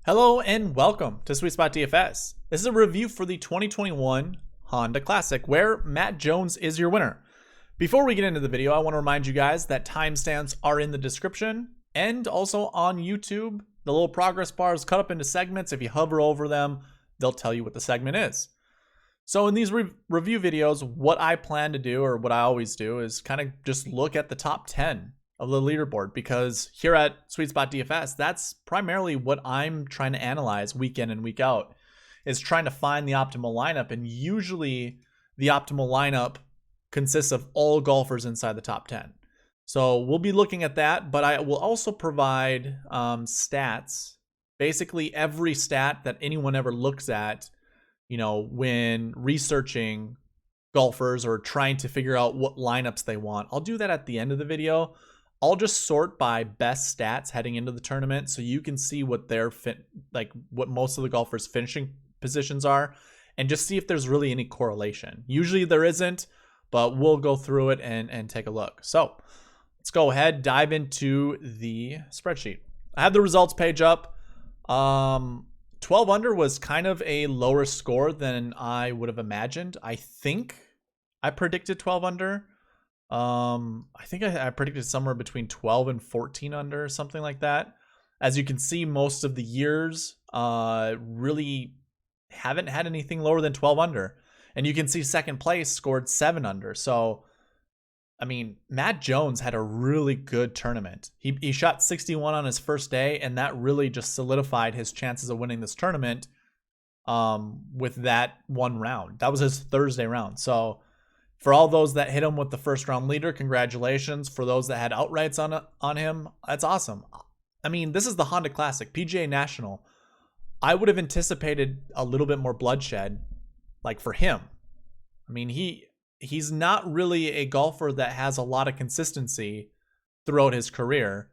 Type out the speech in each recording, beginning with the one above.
Hello and welcome to SweetSpotDFS. This is a review for the 2021 Honda Classic where Matt Jones is your winner. Before we get into the video, I want to remind you guys that timestamps are in the description and also on YouTube. The little progress bar is cut up into segments. If you hover over them, they'll tell you what the segment is. So in these review videos, what I plan to do, or what I always do, is kind of just look at the top 10 of the leaderboard, because here at SweetSpotDFS, that's primarily what I'm trying to analyze week in and week out, is trying to find the optimal lineup. And usually the optimal lineup consists of all golfers inside the top 10. So we'll be looking at that, but I will also provide stats, basically every stat that anyone ever looks at, when researching golfers or trying to figure out what lineups they want. I'll do that at the end of the video. I'll just sort by best stats heading into the tournament, so you can see what their what most of the golfers' finishing positions are, and just see if there's really any correlation. Usually there isn't, but we'll go through it and take a look. So let's go ahead, dive into the spreadsheet. I have the results page up. 12 under was kind of a lower score than I would have imagined. I think I predicted 12 under. I think I predicted somewhere between 12 and 14 under, something like that. As you can see, most of the years really haven't had anything lower than 12 under. And you can see second place scored 7 under. So, I mean, Matt Jones had a really good tournament. He shot 61 on his first day, and that really just solidified his chances of winning this tournament with that one round. That was his Thursday round. So for all those that hit him with the first round leader, congratulations. For those that had outrights on him, that's awesome. I mean, this is the Honda Classic, PGA National. I would have anticipated a little bit more bloodshed, like for him. I mean, he's not really a golfer that has a lot of consistency throughout his career,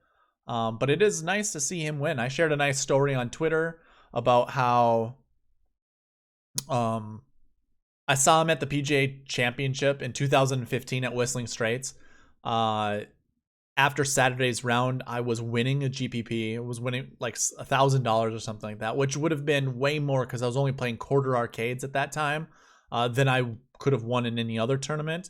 but it is nice to see him win. I shared a nice story on Twitter about how I saw him at the PGA Championship in 2015 at Whistling Straits. After Saturday's round, I was winning a GPP. I was winning like $1,000 or something like that, which would have been way more because I was only playing quarter arcades at that time than I could have won in any other tournament.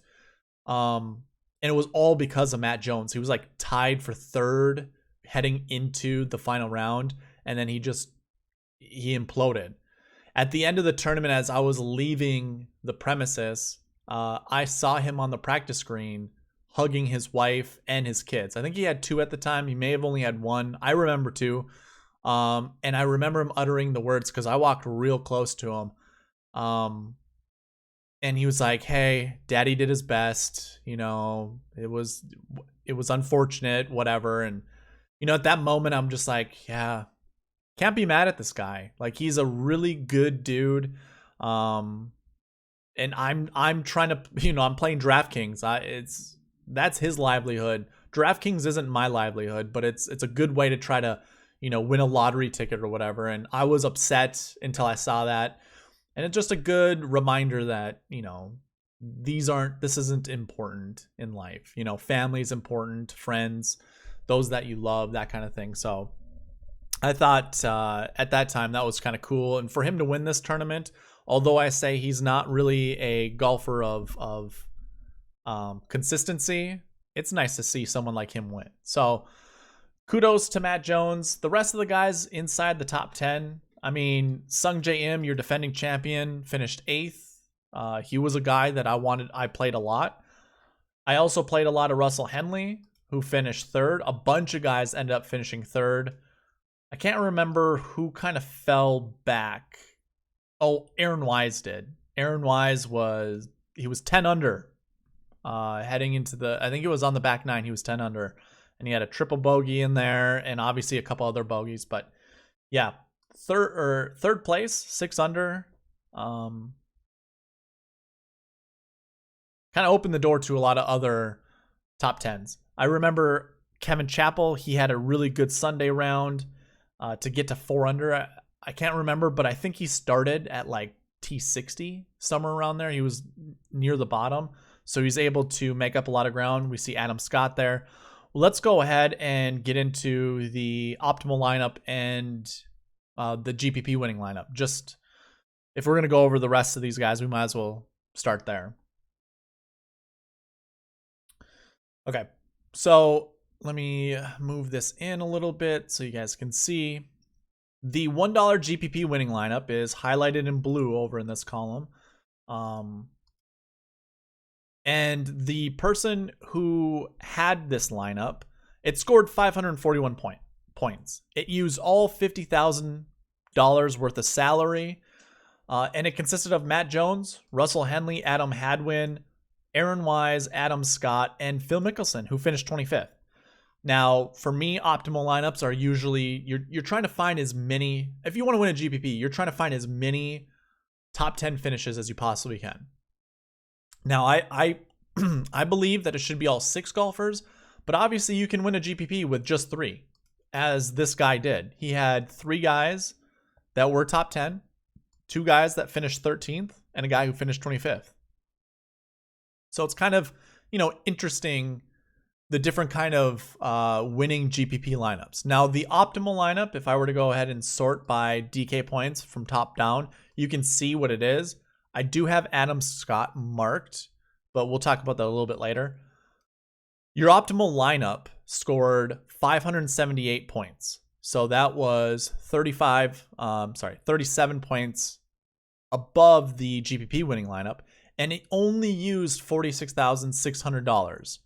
And it was all because of Matt Jones. He was like tied for third heading into the final round, and then he imploded. At the end of the tournament, as I was leaving the premises, I saw him on the practice screen hugging his wife and his kids. I think he had 2 at the time. He may have only had 1. I remember 2. And I remember him uttering the words because I walked real close to him. And he was like, "Hey, Daddy did his best. It was unfortunate, whatever." And, at that moment, I'm just like, yeah, can't be mad at this guy. Like, he's a really good dude. And I'm trying to, I'm playing DraftKings. That's his livelihood. DraftKings isn't my livelihood, but it's a good way to try to, win a lottery ticket or whatever. And I was upset until I saw that. And it's just a good reminder that, this isn't important in life. Family's important, friends, those that you love, that kind of thing. So I thought at that time that was kind of cool. And for him to win this tournament, although I say he's not really a golfer of consistency, it's nice to see someone like him win. So kudos to Matt Jones. The rest of the guys inside the top 10, I mean, Sung J M, your defending champion, finished 8th. He was a guy that I played a lot. I also played a lot of Russell Henley, who finished 3rd. A bunch of guys ended up finishing 3rd. I can't remember who kind of fell back. Oh, Aaron Wise did. Aaron Wise was 10 under heading into I think it was on the back 9. He was 10 under, and he had a triple bogey in there and obviously a couple other bogeys. But yeah, third place, 6 under. Kind of opened the door to a lot of other top 10s. I remember Kevin Chappell. He had a really good Sunday round to get to 4 under. I can't remember, but I think he started at like T60, somewhere around there. He was near the bottom, so he's able to make up a lot of ground. We see Adam Scott there. Let's go ahead and get into the optimal lineup and the GPP winning lineup. Just if we're going to go over the rest of these guys, we might as well start there. Okay, so let me move this in a little bit so you guys can see. The $1 GPP winning lineup is highlighted in blue over in this column. And the person who had this lineup, it scored 541 points. It used all $50,000 worth of salary. And it consisted of Matt Jones, Russell Henley, Adam Hadwin, Aaron Wise, Adam Scott, and Phil Mickelson, who finished 25th. Now, for me, optimal lineups are usually, you're trying to find as many, if you want to win a GPP, you're trying to find as many top 10 finishes as you possibly can. Now, I believe that it should be all 6 golfers, but obviously you can win a GPP with just 3, as this guy did. He had 3 guys that were top 10, 2 guys that finished 13th, and a guy who finished 25th. So it's kind of, interesting, the different kind of winning GPP lineups. Now, the optimal lineup, if I were to go ahead and sort by DK points from top down, you can see what it is. I do have Adam Scott marked, but we'll talk about that a little bit later. Your optimal lineup scored 578 points. So that was 37 points above the GPP winning lineup, and it only used $46,600.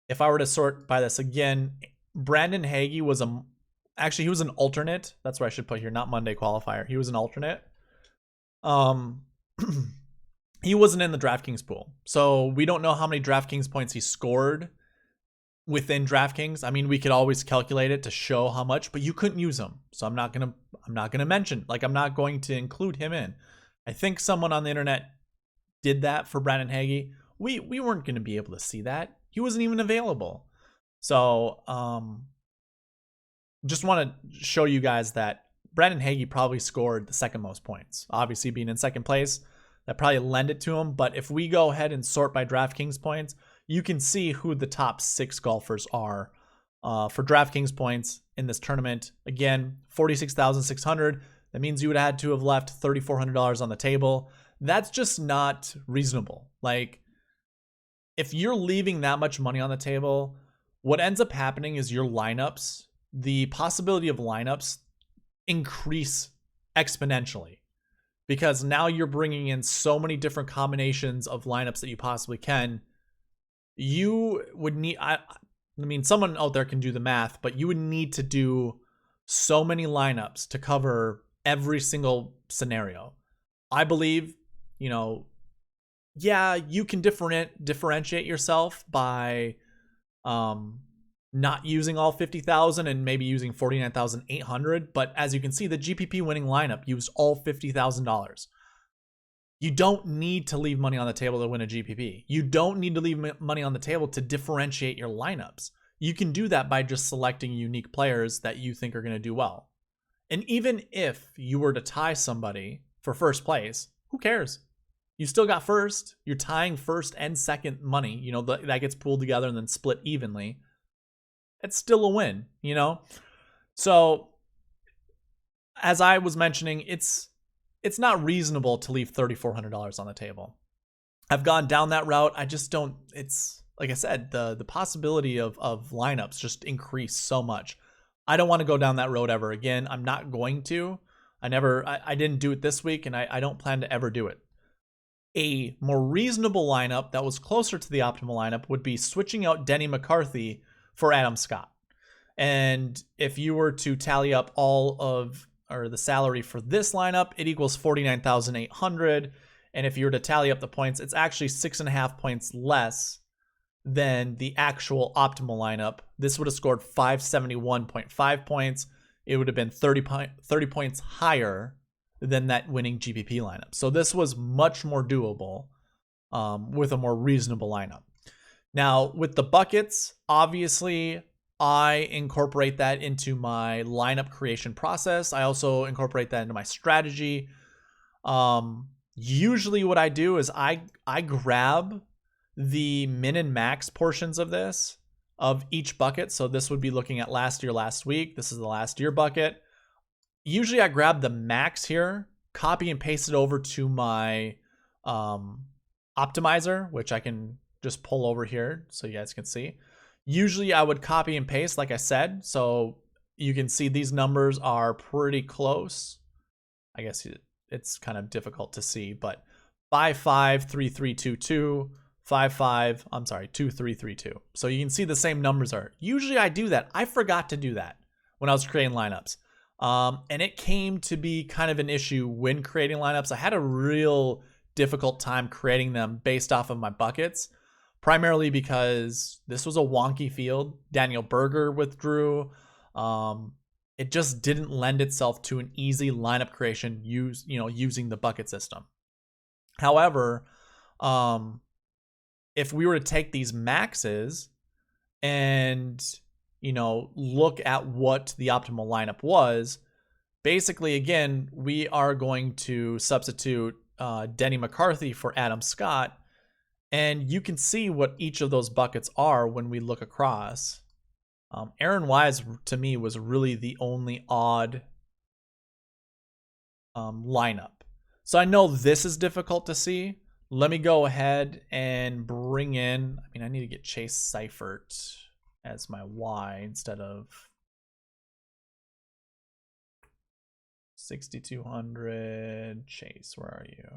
If I were to sort by this again, Brandon Hagee was he was an alternate. That's what I should put here, not Monday qualifier. He was an alternate. He wasn't in the DraftKings pool, so we don't know how many DraftKings points he scored within DraftKings. I mean, we could always calculate it to show how much, but you couldn't use him. So I'm not gonna mention, I'm not going to include him in. I think someone on the internet did that for Brandon Hagee. We weren't going to be able to see that. He wasn't even available. So just want to show you guys that Brandon Hagee probably scored the second most points. Obviously, being in second place, that probably lend it to him. But if we go ahead and sort by DraftKings points, you can see who the top 6 golfers are for DraftKings points in this tournament. Again, 46,600. That means you would have had to have left $3,400 on the table. That's just not reasonable. If you're leaving that much money on the table, what ends up happening is your lineups, the possibility of lineups increase exponentially, because now you're bringing in so many different combinations of lineups that you possibly can. You would need, someone out there can do the math, but you would need to do so many lineups to cover every single scenario. I believe, you can differentiate yourself by not using all 50,000 and maybe using 49,800. But as you can see, the GPP winning lineup used all $50,000. You don't need to leave money on the table to win a GPP. You don't need to leave money on the table to differentiate your lineups. You can do that by just selecting unique players that you think are going to do well. And even if you were to tie somebody for first place, who cares? You still got first. You're tying first and second money. That gets pooled together and then split evenly. It's still a win, So, as I was mentioning, it's not reasonable to leave $3,400 on the table. I've gone down that route. I just don't. It's like I said, the possibility of lineups just increase so much. I don't want to go down that road ever again. I'm not going to. I didn't do it this week, and I don't plan to ever do it. A more reasonable lineup that was closer to the optimal lineup would be switching out Denny McCarthy for Adam Scott. And if you were to tally up the salary for this lineup, it equals 49,800. And if you were to tally up the points, it's actually 6.5 points less than the actual optimal lineup. This would have scored 571.5 points. It would have been 30 points higher than that winning GPP lineup. So this was much more doable with a more reasonable lineup. Now, with the buckets, obviously, I incorporate that into my lineup creation process. I also incorporate that into my strategy. Usually what I do is I grab the min and max portions of this of each bucket. So this would be looking at last year, last week. This is the last year bucket. Usually I grab the max here, copy and paste it over to my optimizer, which I can just pull over here so you guys can see. Usually I would copy and paste, like I said, so you can see these numbers are pretty close. I guess it's kind of difficult to see, but 553322, 2332. So you can see the same numbers are. Usually I do that. I forgot to do that when I was creating lineups. And it came to be kind of an issue when creating lineups. I had a real difficult time creating them based off of my buckets, primarily because this was a wonky field. Daniel Berger withdrew. It just didn't lend itself to an easy lineup creation using the bucket system. However, if we were to take these maxes and look at what the optimal lineup was, basically, again, we are going to substitute Denny McCarthy for Adam Scott, and you can see what each of those buckets are when we look across. Aaron Wise, to me, was really the only odd lineup. So I know this is difficult to see. Let me go ahead and bring in, I need to get Chase Seifert as my Y instead of 6,200. Chase, where are you?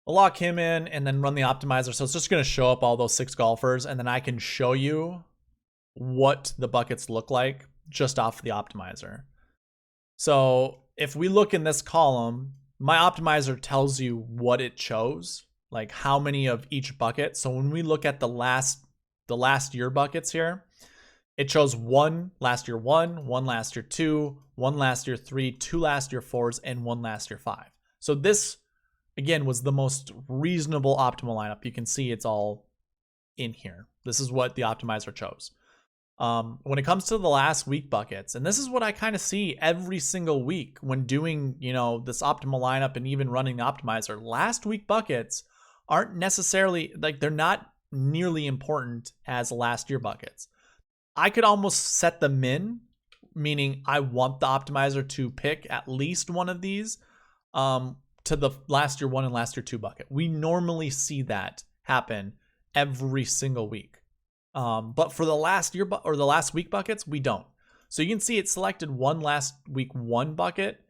I'll lock him in and then run the optimizer. So it's just going to show up all those 6 golfers, and then I can show you what the buckets look like just off the optimizer. So if we look in this column, my optimizer tells you what it chose, like how many of each bucket. So when we look at the last year buckets here, it shows 1 last year 1, 1 last year 2, 1 last year 3, 2 last year 4s, and 1 last year 5. So this, again, was the most reasonable optimal lineup. You can see it's all in here. This is what the optimizer chose. When it comes to the last week buckets, and this is what I kind of see every single week when doing, this optimal lineup and even running the optimizer, last week buckets aren't necessarily, they're not nearly important as last year buckets. I could almost set them in, meaning I want the optimizer to pick at least one of these to the last year 1 and last year 2 bucket. We normally see that happen every single week. But for the last year or the last week buckets, we don't. So you can see it selected 1 last week 1 bucket,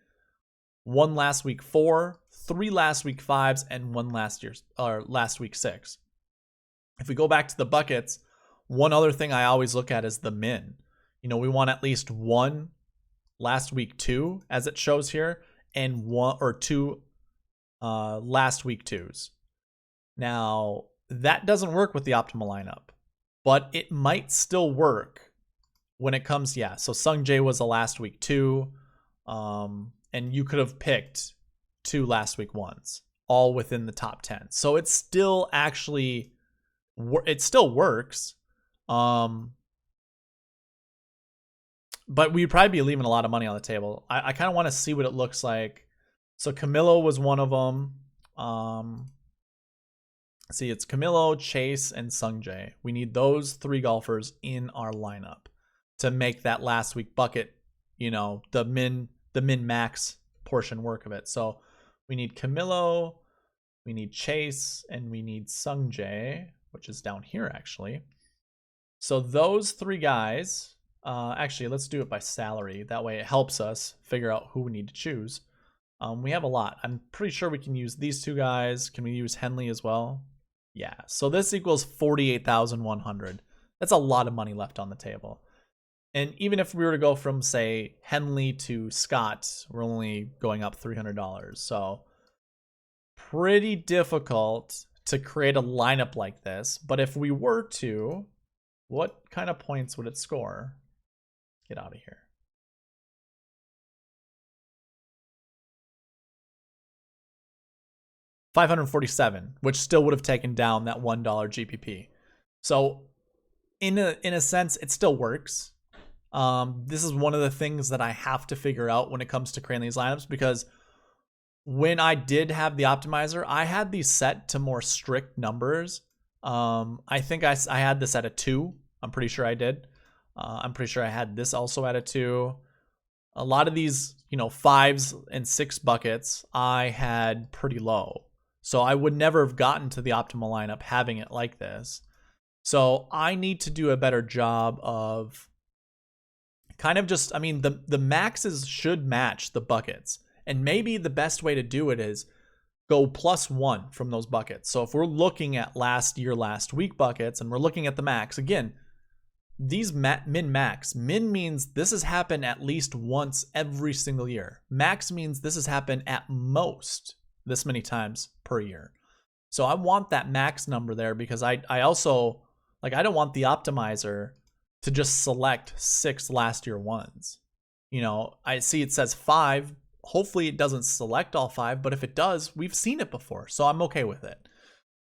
1 last week 4, 3 last week 5s, and 1 last week 6. If we go back to the buckets, one other thing I always look at is the min. We want at least 1 last week 2, as it shows here, and 1 or 2 last week 2s. Now, that doesn't work with the optimal lineup, but it might still work when it comes, so Sung Jae was a last week 2, and you could have picked 2 last week 1s, all within the top 10. So it's still actually, it still works, but we'd probably be leaving a lot of money on the table. I kind of want to see what it looks like. So Camilo was one of them. See, it's Camilo, Chase, and Sung Jae. We need those 3 golfers in our lineup to make that last week bucket, the min max portion work of it. So we need Camilo, we need Chase, and we need Sung Jae, which is down here actually. So those 3 guys, actually, let's do it by salary. That way it helps us figure out who we need to choose. We have a lot. I'm pretty sure we can use these 2 guys. Can we use Henley as well? Yeah, so this equals 48,100. That's a lot of money left on the table. And even if we were to go from, say, Henley to Scott, we're only going up $300. So pretty difficult to create a lineup like this. But if we were to, what kind of points would it score? Get out of here. $547, which still would have taken down that $1 GPP. So in a sense, it still works. This is one of the things that I have to figure out when it comes to creating these lineups, because when I did have the optimizer, I had these set to more strict numbers. I think I had this at a 2. I'm pretty sure I did. I'm pretty sure I had this also at a 2. A lot of these, 5s and 6 buckets, I had pretty low. So I would never have gotten to the optimal lineup having it like this. So I need to do a better job of kind of just, the maxes should match the buckets. And maybe the best way to do it is go +1 from those buckets. So if we're looking at last week buckets and we're looking at the max, again, these min-max. Min means this has happened at least once every single year. Max means this has happened at most this many times per year. So I want that max number there because I also, I don't want the optimizer to just select 6 last year ones. I see it says 5. Hopefully it doesn't select all 5, but if it does, we've seen it before. So I'm okay with it.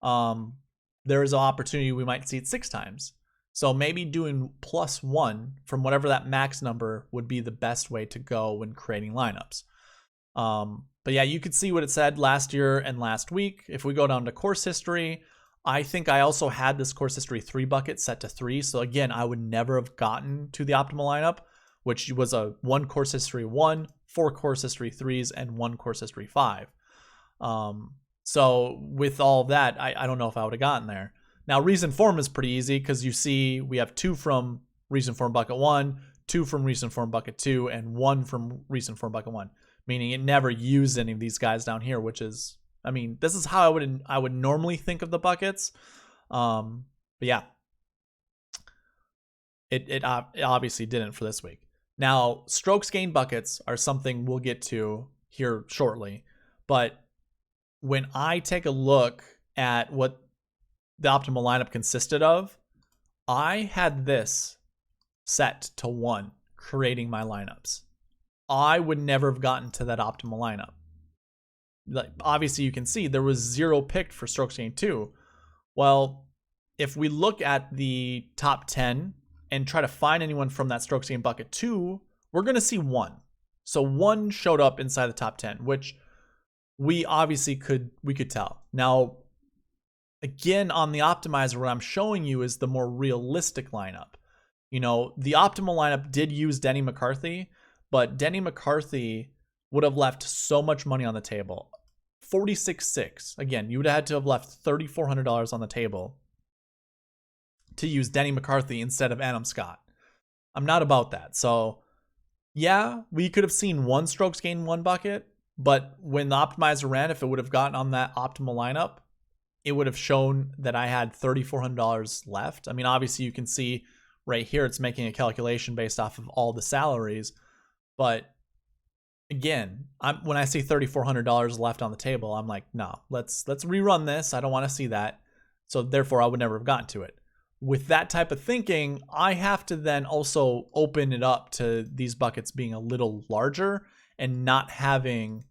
There is an opportunity we might see it 6 times. So maybe doing +1 from whatever that max number would be the best way to go when creating lineups. But yeah, you could see what it said last year and last week. If we go down to course history, I think I also had this course history 3 bucket set to 3. So again, I would never have gotten to the optimal lineup, which was a 1 course history 1, 4 course history 3s, and 1 course history 5. So with all of that, I don't know if I would have gotten there. Now, recent form is pretty easy because you see we have 2 from recent form bucket 1, 2 from recent form bucket 2, and 1 from recent form bucket 1, meaning it never used any of these guys down here, which is, this is how I would normally think of the buckets. But yeah, it obviously didn't for this week. Now, strokes gained buckets are something we'll get to here shortly, but when I take a look at what the optimal lineup consisted of, I had this set to 1 creating my lineups. I would never have gotten to that optimal lineup. Obviously you can see there was 0 picked for strokes gained 2. Well, if we look at the top 10 and try to find anyone from that strokes gained bucket 2, we're going to see 1. So 1 showed up inside the top 10, which we obviously could tell. Now, again, on the optimizer, what I'm showing you is the more realistic lineup. The optimal lineup did use Denny McCarthy, but Denny McCarthy would have left so much money on the table. 46.6. Again, you would have had to have left $3,400 on the table to use Denny McCarthy instead of Adam Scott. I'm not about that. So yeah, we could have seen 1 strokes gained 1 bucket, but when the optimizer ran, if it would have gotten on that optimal lineup, it would have shown that I had $3,400 left. Obviously you can see right here, it's making a calculation based off of all the salaries. But again, when I see $3,400 left on the table, I'm like, no, let's rerun this. I don't want to see that. So therefore I would never have gotten to it. With that type of thinking, I have to then also open it up to these buckets being a little larger and not having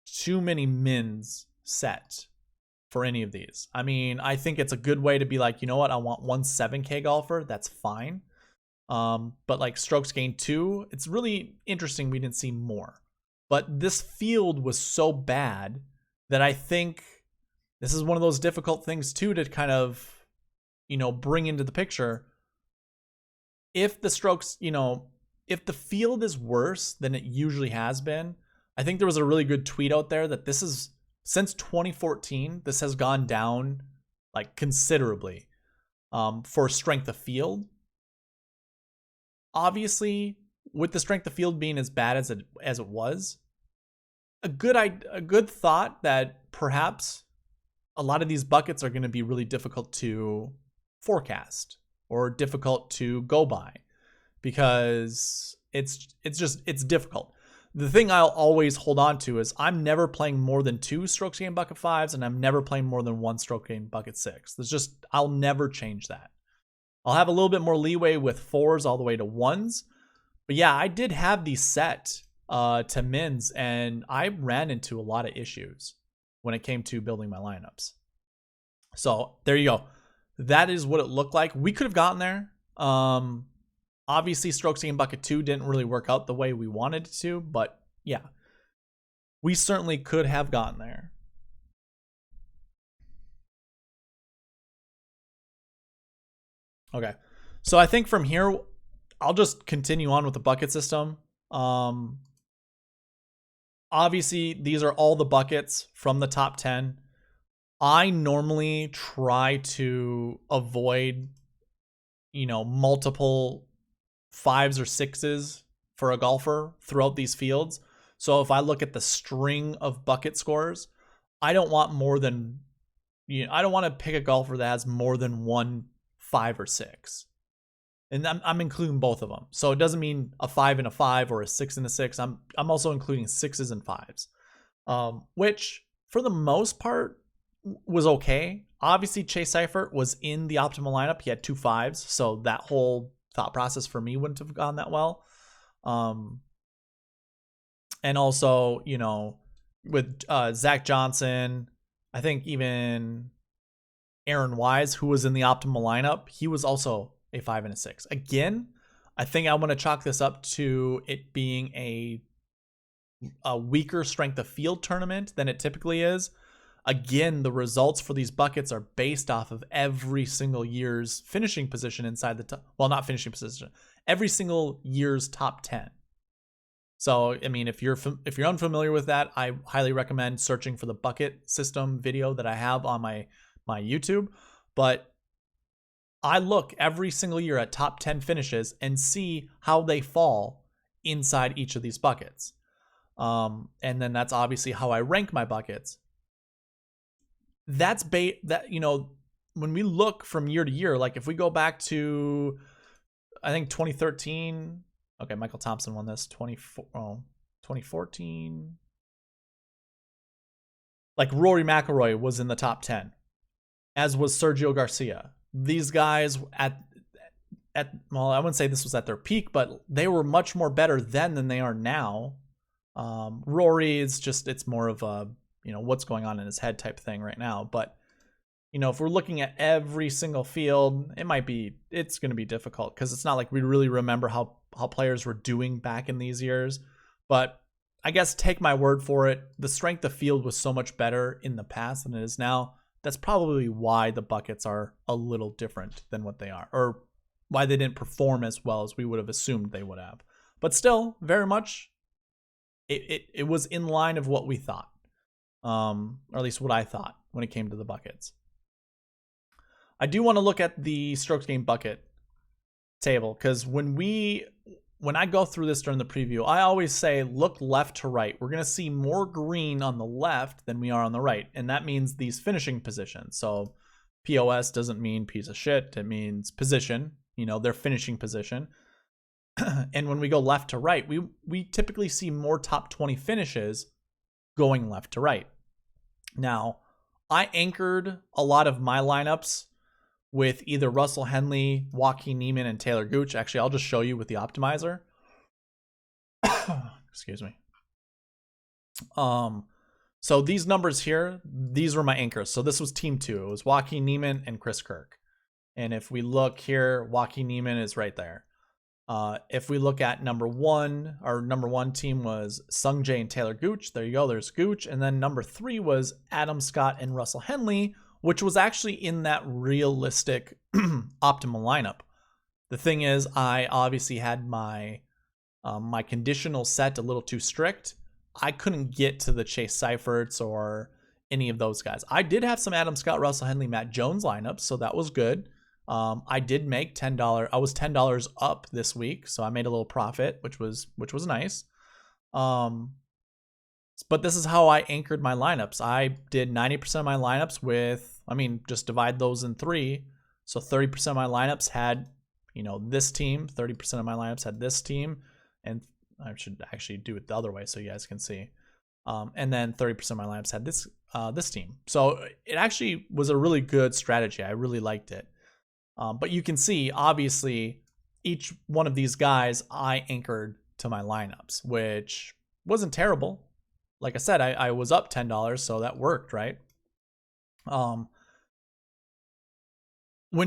too many mins set for any of these. I think it's a good way to be like, you know what, I want 1 7K golfer. That's fine. But like strokes gained 2, it's really interesting we didn't see more. But this field was so bad that I think this is one of those difficult things too to kind of, bring into the picture. If the strokes, if the field is worse than it usually has been, I think there was a really good tweet out there that this is, since 2014, this has gone down like considerably for strength of field. Obviously, with the strength of field being as bad as it was, a good thought that perhaps a lot of these buckets are going to be really difficult to forecast or difficult to go by because it's difficult. The thing I'll always hold on to is I'm never playing more than 2 strokes gained bucket 5s, and I'm never playing more than 1 stroke gained bucket 6. I'll never change that. I'll have a little bit more leeway with 4s all the way to 1s. But yeah, I did have these set to mins, and I ran into a lot of issues when it came to building my lineups. So there you go. That is what it looked like. We could have gotten there. Obviously, strokes gained bucket 2 didn't really work out the way we wanted it to, but yeah. we certainly could have gotten there. Okay. So I think from here, I'll just continue on with the bucket system. Obviously, these are all the buckets from the top 10. I normally try to avoid, multiple 5s or 6s for a golfer throughout these fields. So if I look at the string of bucket scores, I don't want more than, I don't want to pick a golfer that has more than 1 5 or 6. And I'm including both of them. So it doesn't mean a 5 and a 5 or a 6 and a 6. I'm also including 6s and 5s, which for the most part was okay. Obviously, Chase Seifert was in the optimal lineup. He had 2 5s, so that whole thought process for me wouldn't have gone that well. And also, with Zach Johnson, I think even Aaron Wise, who was in the optimal lineup, he was also a 5 and a 6. Again, I think I want to chalk this up to it being a weaker strength of field tournament than it typically is. Again, the results for these buckets are based off of every single year's finishing position inside the top. Well, not finishing position. Every single year's top 10. So, I mean, if you're unfamiliar with that, I highly recommend searching for the bucket system video that I have on my YouTube. But I look every single year at top 10 finishes and see how they fall inside each of these buckets. And then that's obviously how I rank my buckets. That's when we look from year to year, like if we go back to, I think 2013, okay, Michael Thompson won this, 2014. Like Rory McIlroy was in the top 10, as was Sergio Garcia. These guys well, I wouldn't say this was at their peak, but they were much more better then than they are now. Rory is just, it's more of a, what's going on in his head type thing right now. But, if we're looking at every single field, it's going to be difficult because it's not like we really remember how players were doing back in these years. But I guess take my word for it. The strength of field was so much better in the past than it is now. That's probably why the buckets are a little different than what they are, or why they didn't perform as well as we would have assumed they would have. But still, very much, it was in line of what we thought, or at least what I thought when it came to the buckets. I do want to look at the strokes gained bucket table, because when I go through this during the preview, I always say look left to right. We're going to see more green on the left than we are on the right, and that means these finishing positions. So POS doesn't mean piece of shit. It means position, their finishing position. And when we go left to right, we typically see more top 20 finishes going left to right. Now, I anchored a lot of my lineups with either Russell Henley, Joaquin Niemann, and Taylor Gooch. Actually, I'll just show you with the optimizer. Excuse me. So these numbers here, these were my anchors. So this was team 2. It was Joaquin Niemann and Chris Kirk. And if we look here, Joaquin Niemann is right there. If we look at number 1, our number 1 team was Sung Jae and Taylor Gooch. There you go. There's Gooch. And then number 3 was Adam Scott and Russell Henley, which was actually in that realistic optimal lineup. The thing is, I obviously had my conditional set a little too strict. I couldn't get to the Chase Seiferts or any of those guys. I did have some Adam Scott, Russell Henley, Matt Jones lineups, so that was good. I did make $10. I was $10 up this week, so I made a little profit, which was nice. But this is how I anchored my lineups. I did 90% of my lineups with, just divide those in 3. So 30% of my lineups had, this team. 30% of my lineups had this team. And I should actually do it the other way so you guys can see. And then 30% of my lineups had this team. So it actually was a really good strategy. I really liked it. But you can see, obviously, each one of these guys I anchored to my lineups, which wasn't terrible. Like I said, I was up $10, so that worked, right? When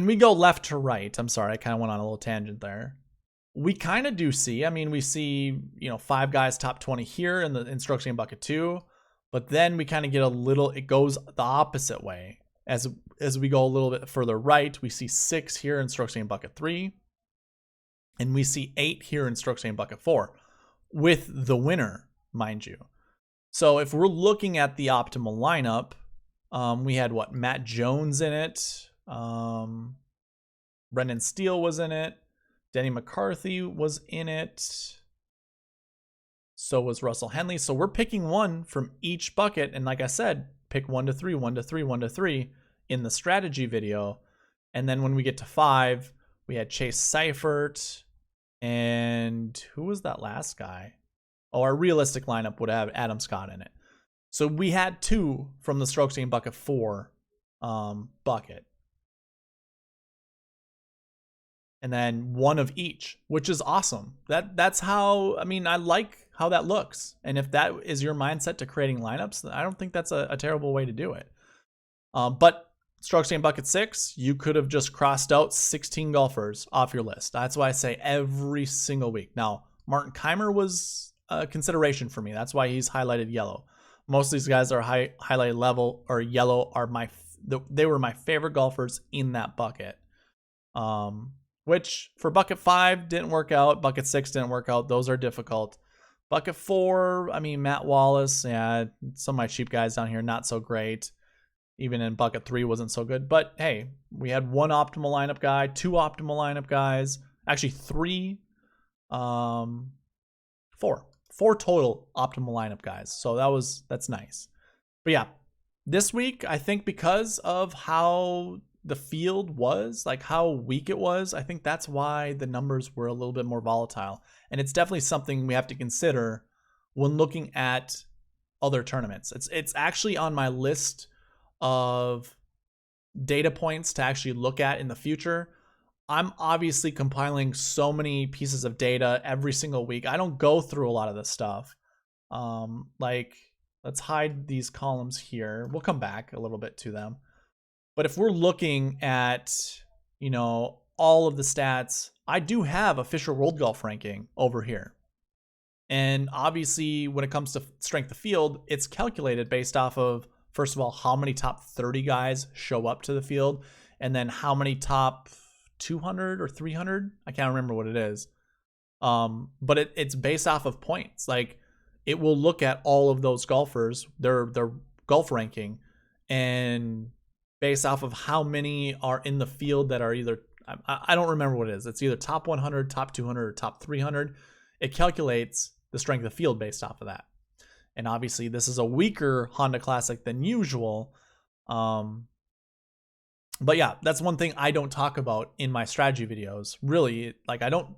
we go left to right, I'm sorry, I kind of went on a little tangent there. we kind of do see, I mean, we see, you know, 5 guys top 20 here in the instruction game bucket 2, but then we kind of get a little, it goes the opposite way. As we go a little bit further right, we see 6 here in instruction game bucket 3, and we see 8 here in instruction game bucket 4, with the winner, mind you. So if we're looking at the optimal lineup, we had what, Matt Jones in it, Brendan Steele was in it, Denny McCarthy was in it, so was Russell Henley. So we're picking one from each bucket, and like I said, pick 1 to 3, 1 to 3, 1 to 3 in the strategy video. And then when we get to 5, we had Chase Seifert, and who was that last guy? Oh, our realistic lineup would have Adam Scott in it. So we had 2 from the strokes game bucket 4 bucket. And then 1 of each, which is awesome. That's how, I mean, I like how that looks. And if that is your mindset to creating lineups, I don't think that's a terrible way to do it. But strokes game bucket 6, you could have just crossed out 16 golfers off your list. That's why I say every single week. Now, Martin Keimer was a consideration for me. That's why he's highlighted yellow. Most of these guys are highlighted level or yellow are they were my favorite golfers in that bucket. Which for bucket 5 didn't work out. Bucket 6 didn't work out. Those are difficult. Bucket 4, I mean, Matt Wallace, yeah, some of my cheap guys down here, not so great. Even in bucket 3 wasn't so good. But hey, we had 1 optimal lineup guy, 2 optimal lineup guys, actually 3, 4 total optimal lineup guys. So that's nice. But yeah, this week, I think because of how the field was, like how weak it was, I think that's why the numbers were a little bit more volatile. And it's definitely something we have to consider when looking at other tournaments. It's actually on my list of data points to actually look at in the future. I'm obviously compiling so many pieces of data every single week. I don't go through a lot of this stuff. Like, let's hide these columns here. We'll come back a little bit to them. But if we're looking at, you know, all of the stats, I do have a Fisher World Golf ranking over here. And obviously, when it comes to strength of field, it's calculated based off of, first of all, how many top 30 guys show up to the field, and then how many top 200 or 300. I can't remember what it is. But it's based off of points. Like, it will look at all of those golfers, their golf ranking, and based off of how many are in the field that are either, I don't remember what it is. It's either top 100, top 200, or top 300. It calculates the strength of field based off of that. And obviously, this is a weaker Honda Classic than usual. But yeah, that's one thing I don't talk about in my strategy videos. Really, like I don't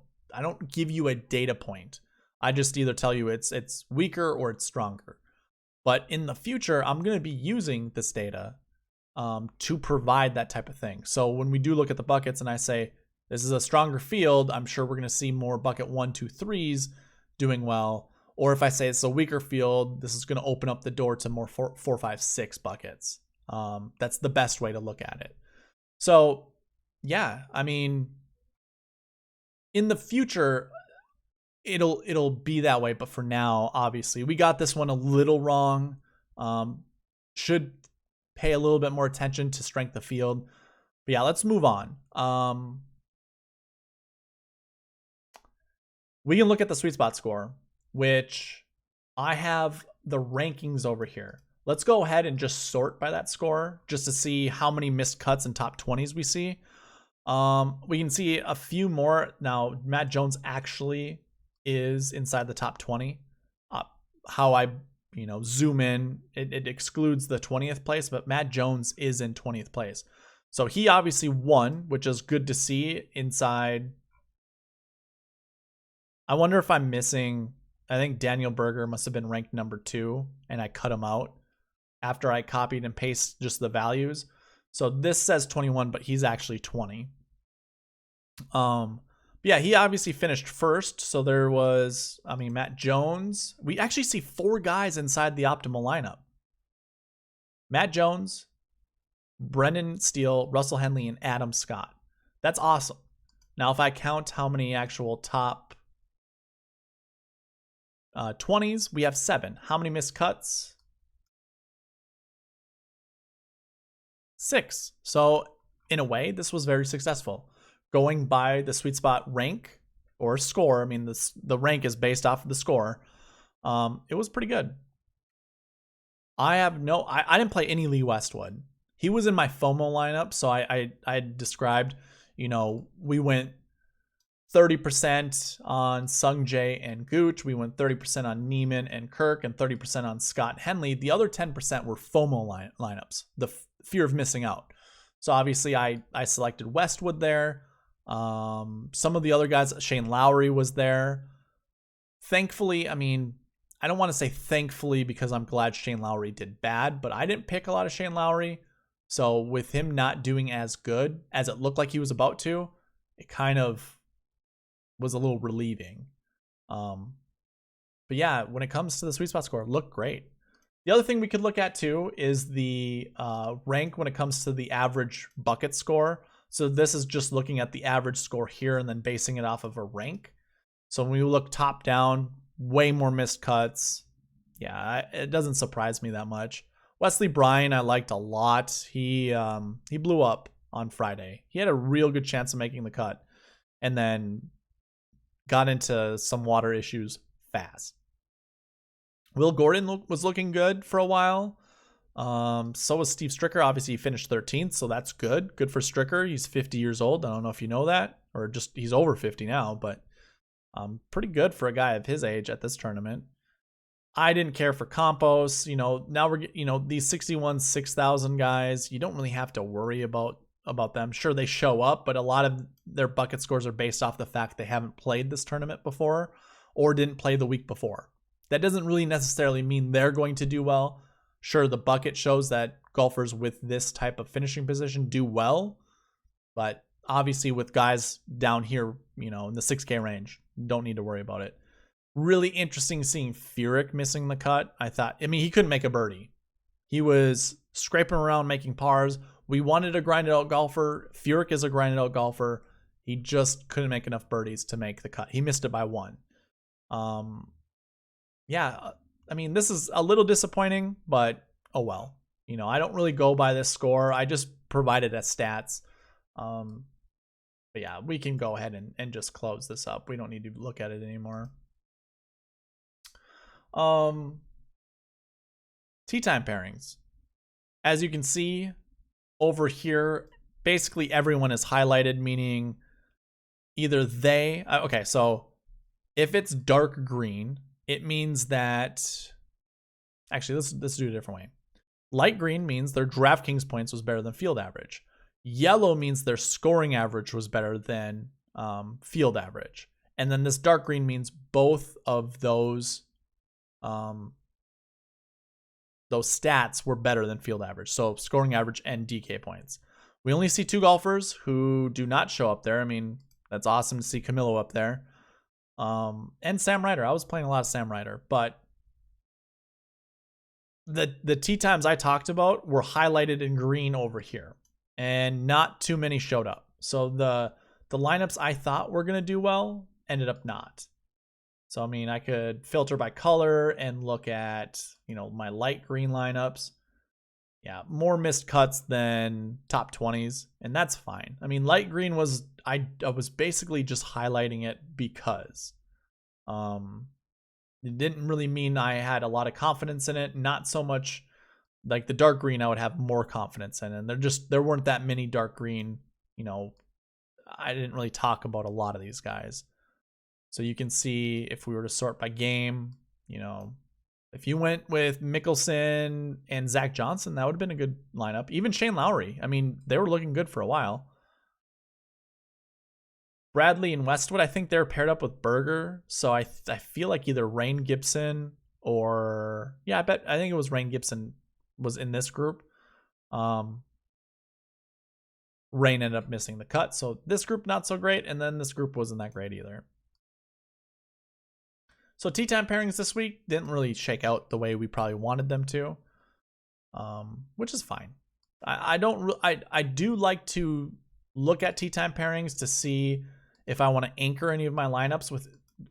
give you a data point. I just either tell you it's weaker or it's stronger. But in the future, I'm going to be using this data to provide that type of thing. So when we do look at the buckets and I say, this is a stronger field, I'm sure we're going to see more bucket 1, 2, 3s doing well. Or if I say it's a weaker field, this is going to open up the door to more 4, 5, 6 buckets. That's the best way to look at it. So yeah, I mean, in the future, it'll be that way. But for now, obviously, we got this one a little wrong. Should pay a little bit more attention to strength of field. But yeah, let's move on. We can look at the SweetSpot score, which I have the rankings over here. Let's go ahead and just sort by that score just to see how many missed cuts and top 20s we see. We can see a few more. Now, Matt Jones actually is inside the top 20. How I zoom in, it excludes the 20th place, but Matt Jones is in 20th place. So he obviously won, which is good to see inside. I wonder if I'm missing, I think Daniel Berger must have been ranked number 2, and I cut him out after I copied and pasted just the values. So this says 21, but he's actually 20. Yeah, he obviously finished first. So there was, Matt Jones. We actually see 4 guys inside the optimal lineup. Matt Jones, Brendan Steele, Russell Henley, and Adam Scott. That's awesome. Now, if I count how many actual top 20s, we have 7. How many missed cuts? 6. So in a way, this was very successful. Going by the SweetSpot rank or score, I mean, the rank is based off of the score. It was pretty good. I didn't play any Lee Westwood. He was in my FOMO lineup, so I described, you know, we went 30% on Sung Jae and Gooch. We went 30% on Neiman and Kirk and 30% on Scott Henley. The other 10% were FOMO lineups, the fear of missing out. So obviously I selected Westwood there. Some of the other guys, Shane Lowry was there. Thankfully, I mean, I don't want to say thankfully because I'm glad Shane Lowry did bad, but I didn't pick a lot of Shane Lowry. So with him not doing as good as it looked like he was about to, it kind of was a little relieving. But yeah, when it comes to the SweetSpot score, it looked great. The other thing we could look at too is the rank when it comes to the average bucket score. So this is just looking at the average score here and then basing it off of a rank. So when we look top down, way more missed cuts. Yeah, it doesn't surprise me that much. Wesley Bryan, I liked a lot. He blew up on Friday. He had a real good chance of making the cut and then got into some water issues fast. Will Gordon was looking good for a while. So was Steve Stricker. Obviously, he finished 13th, so that's good. Good for Stricker. He's 50 years old. I don't know if you know that, or just he's over 50 now, but pretty good for a guy of his age at this tournament. I didn't care for Campos. You know, now we're, you know, these 61 6,000 guys, you don't really have to worry about them. Sure, they show up, but a lot of their bucket scores are based off the fact they haven't played this tournament before or didn't play the week before. That doesn't really necessarily mean they're going to do well. Sure, the bucket shows that golfers with this type of finishing position do well, but obviously with guys down here, you know, in the 6K range, don't need to worry about it. Really interesting seeing Furyk missing the cut. I mean, he couldn't make a birdie. He was scraping around making pars. We wanted a grinded out golfer. Furyk is a grinded out golfer. He just couldn't make enough birdies to make the cut. He missed it by 1. Yeah, I mean, this is a little disappointing, but oh well. You know, I don't really go by this score. I just provide it as stats. But yeah, we can go ahead and just close this up. We don't need to look at it anymore. Tee time pairings. As you can see over here, basically everyone is highlighted, meaning either they, okay, so if it's dark green, it means that, actually, let's do it a different way. Light green means their DraftKings points was better than field average. Yellow means their scoring average was better than field average. And then this dark green means both of those stats were better than field average. So scoring average and DK points. We only see 2 golfers who do not show up there. I mean, that's awesome to see Camilo up there. And Sam Ryder. I was playing a lot of Sam Ryder, but the tee times I talked about were highlighted in green over here, and not too many showed up. So the lineups I thought were going to do well ended up not. So, I mean, I could filter by color and look at, you know, my light green lineups. Yeah, more missed cuts than top 20s, and that's fine. I mean, light green was, I was basically just highlighting it because it didn't really mean I had a lot of confidence in it. Not so much like the dark green I would have more confidence in, and there weren't that many dark green, you know, I didn't really talk about a lot of these guys. So you can see if we were to sort by game, you know, if you went with Mickelson and Zach Johnson, that would have been a good lineup. Even Shane Lowry. I mean, they were looking good for a while. Bradley and Westwood, I think they're paired up with Berger. So I feel like either Rain Gibson or, yeah, I think it was Rain Gibson was in this group. Rain ended up missing the cut. So this group, not so great. And then this group wasn't that great either. So tee time pairings this week didn't really shake out the way we probably wanted them to, which is fine. I do like to look at tee time pairings to see if I want to anchor any of my lineups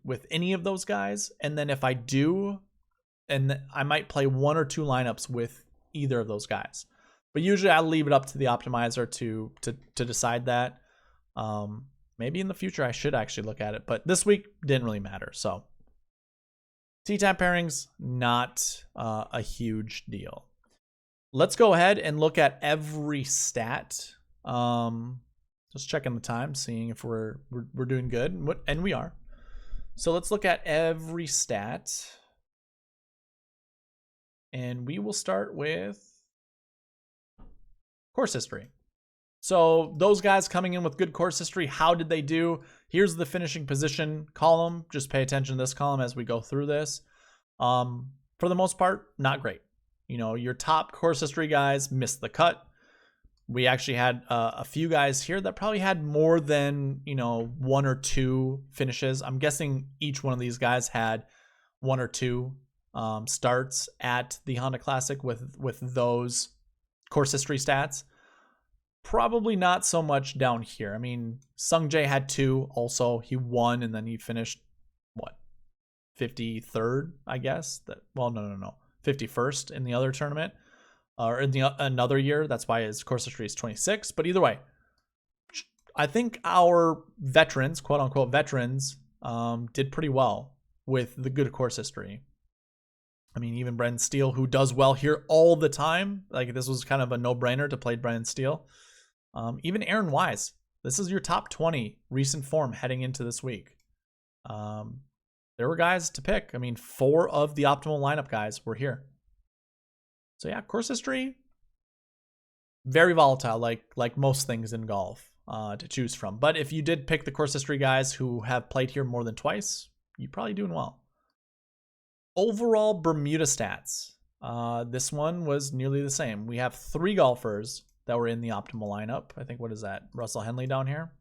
with any of those guys. And then if I do, and I might play 1 or 2 lineups with either of those guys. But usually I leave it up to the optimizer to decide that. Maybe in the future I should actually look at it, but this week didn't really matter. So Time Pairings, not a huge deal. Let's go ahead and look at every stat. Just checking the time, seeing if we're doing good, and we are. So let's look at every stat. And we will start with course history. So those guys coming in with good course history, how did they do? Here's the finishing position column. Just pay attention to this column as we go through this. For the most part, not great. You know, your top course history guys missed the cut. We actually had a few guys here that probably had more than, 1 or 2 finishes. I'm guessing each one of these guys had 1 or 2 starts at the Honda Classic with those course history stats. Probably not so much down here. I mean, Sung Jae had 2 also. He won and then he finished, 53rd, I guess? No. 51st in the other tournament. Or in another year. That's why his course history is 26. But either way, I think our veterans, quote unquote veterans, did pretty well with the good course history. I mean, even Brendan Steele, who does well here all the time. Like, this was kind of a no-brainer to play Brendan Steele. Even Aaron Wise. This is your top 20 recent form heading into this week. There were guys to pick. I mean, 4 of the optimal lineup guys were here. So yeah, course history, very volatile, like most things in golf to choose from. But if you did pick the course history guys who have played here more than twice, you're probably doing well. Overall Bermuda stats. This one was nearly the same. We have 3 golfers that were in the optimal lineup. I think, what is that? Russell Henley down here.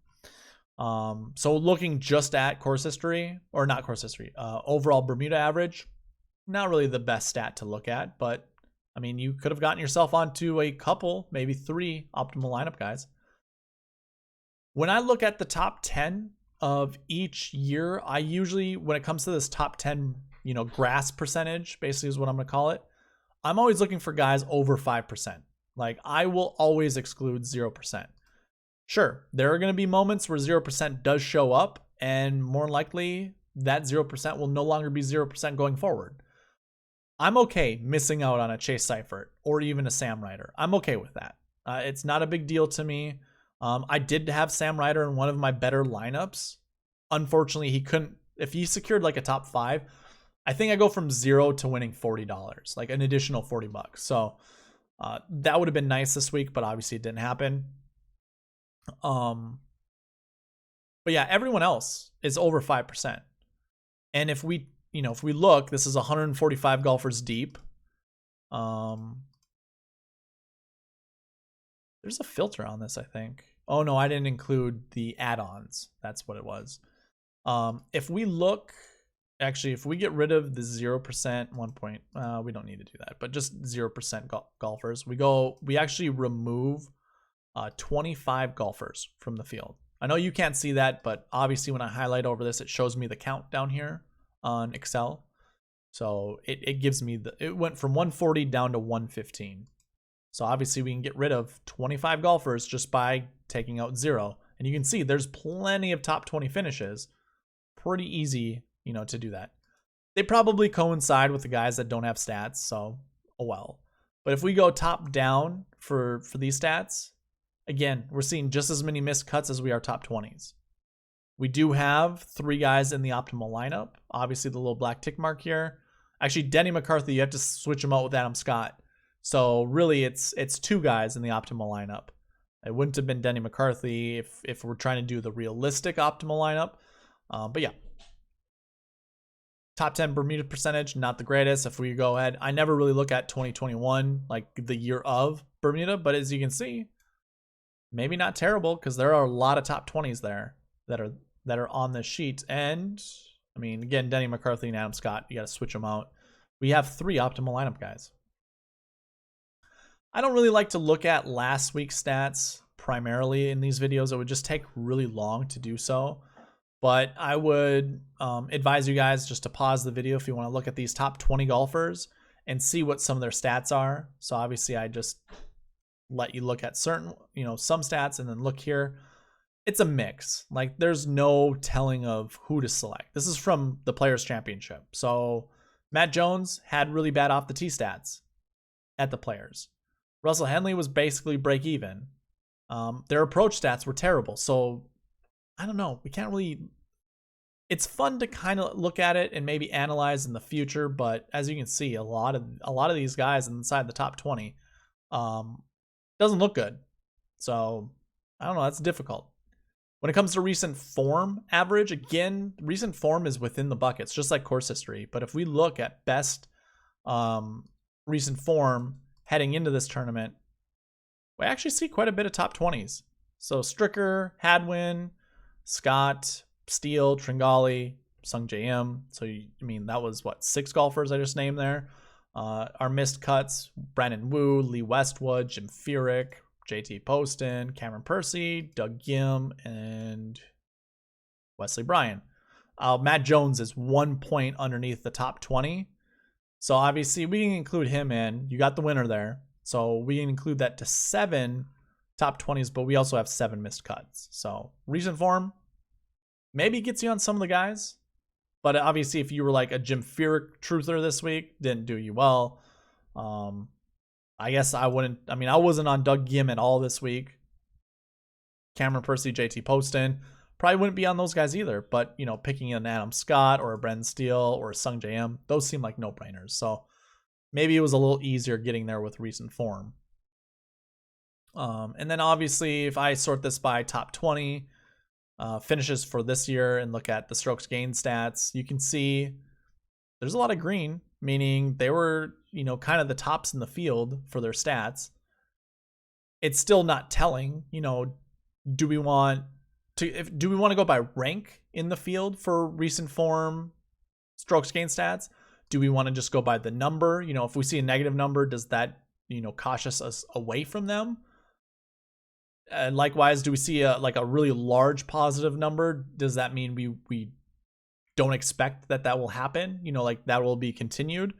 So looking just at course history, or not course history, overall Bermuda average, not really the best stat to look at, but I mean, you could have gotten yourself onto a couple, maybe 3 optimal lineup guys. When I look at the top 10 of each year, I usually, when it comes to this top 10, grass percentage, basically is what I'm going to call it, I'm always looking for guys over 5%. Like, I will always exclude 0%. Sure, there are going to be moments where 0% does show up, and more likely that 0% will no longer be 0% going forward. I'm okay missing out on a Chase Seifert or even a Sam Ryder. I'm okay with that. It's not a big deal to me. I did have Sam Ryder in one of my better lineups. Unfortunately, he couldn't. If he secured like a top 5, I think I go from 0 to winning $40, like an additional $40. So that would have been nice this week, but obviously it didn't happen. But yeah, everyone else is over 5%. And if we look, this is 145 golfers deep. There's a filter on this, I think. Oh no, I didn't include the add-ons. That's what it was. If we look, actually, if we get rid of the 0%, 1 point, we don't need to do that, but just 0% golfers, we actually remove 25 golfers from the field. I know you can't see that, but obviously when I highlight over this, it shows me the count down here on Excel. So it gives me it went from 140 down to 115. So obviously we can get rid of 25 golfers just by taking out 0. And you can see there's plenty of top 20 finishes. Pretty easy, to do that. They probably coincide with the guys that don't have stats, so oh well. But if we go top down for these stats, again, we're seeing just as many missed cuts as we are top 20s. We do have 3 guys in the optimal lineup. Obviously, the little black tick mark here. Actually, Denny McCarthy, you have to switch him out with Adam Scott. So really, it's 2 guys in the optimal lineup. It wouldn't have been Denny McCarthy if we're trying to do the realistic optimal lineup. But yeah. Top 10 Bermuda percentage, not the greatest. If we go ahead, I never really look at 2021, like the year of Bermuda. But as you can see, maybe not terrible, because there are a lot of top 20s there that are on this sheet. And I mean, again, Denny McCarthy and Adam Scott, you got to switch them out. We have 3 optimal lineup guys. I don't really like to look at last week's stats primarily in these videos. It would just take really long to do so. But I would advise you guys just to pause the video if you want to look at these top 20 golfers and see what some of their stats are. So obviously I just let you look at certain, some stats and then look here. It's a mix. Like there's no telling of who to select. This is from the Players Championship. So Matt Jones had really bad off the tee stats at the Players. Russell Henley was basically break even. Their approach stats were terrible. So I don't know. We can't really. It's fun to kind of look at it and maybe analyze in the future, but as you can see, a lot of these guys inside the top 20 doesn't look good. So I don't know. That's difficult. When it comes to recent form average, again, recent form is within the buckets, just like course history. But if we look at best recent form heading into this tournament, we actually see quite a bit of top 20s. So Stricker, Hadwin, Scott, Steele, Tringali, Sung J M. So, that was, 6 golfers I just named there. Our missed cuts, Brandon Wu, Lee Westwood, Jim Furyk, JT Poston, Cameron Percy, Doug Gim, and Wesley Bryan. Matt Jones is 1 point underneath the top 20. So obviously we can include him in. You got the winner there. So we can include that to 7 top 20s, but we also have 7 missed cuts. So recent form maybe gets you on some of the guys. But obviously if you were like a Jim Furyk truther this week, didn't do you well. I guess I wouldn't. I wasn't on Doug Gim at all this week. Cameron Percy, JT Poston, probably wouldn't be on those guys either. But, picking an Adam Scott or a Brendan Steele or a Sung J M, those seem like no-brainers. So maybe it was a little easier getting there with recent form. And then obviously if I sort this by top 20 finishes for this year and look at the strokes gained stats, you can see there's a lot of green, meaning they were, kind of the tops in the field for their stats. It's still not telling, do we want to go by rank in the field for recent form strokes gained stats? Do we want to just go by the number? If we see a negative number, does that, cautious us away from them? And likewise, do we see a really large positive number? Does that mean we don't expect that will happen? That will be continued?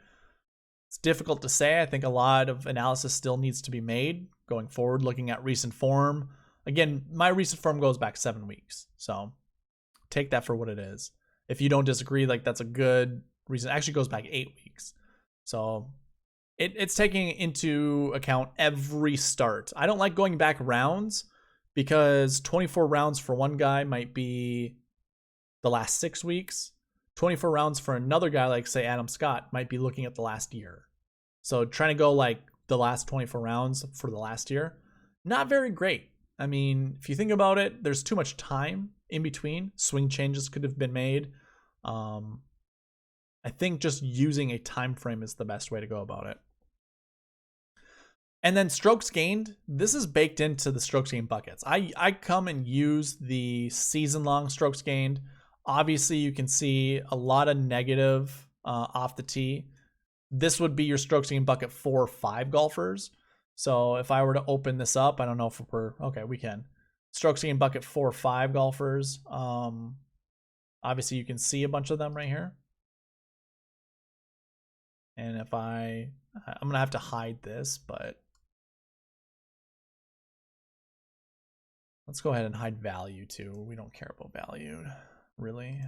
It's difficult to say. I think a lot of analysis still needs to be made going forward, looking at recent form. Again, my recent form goes back 7 weeks. So take that for what it is. If you don't disagree, that's a good reason. It actually goes back 8 weeks. So it's taking into account every start. I don't like going back rounds because 24 rounds for one guy might be the last 6 weeks. 24 rounds for another guy, like say Adam Scott, might be looking at the last year. So trying to go the last 24 rounds for the last year, not very great. If you think about it, there's too much time in between. Swing changes could have been made. I think just using a time frame is the best way to go about it. And then strokes gained, this is baked into the strokes gained buckets. I come and use the season-long strokes gained. Obviously, you can see a lot of negative off the tee. This would be your strokes gained bucket 4 or 5 golfers. So if I were to open this up, I don't know if we can. Strokes gained bucket 4 or 5 golfers. Obviously, you can see a bunch of them right here. And if I'm going to have to hide this, but let's go ahead and hide value too. We don't care about value, really.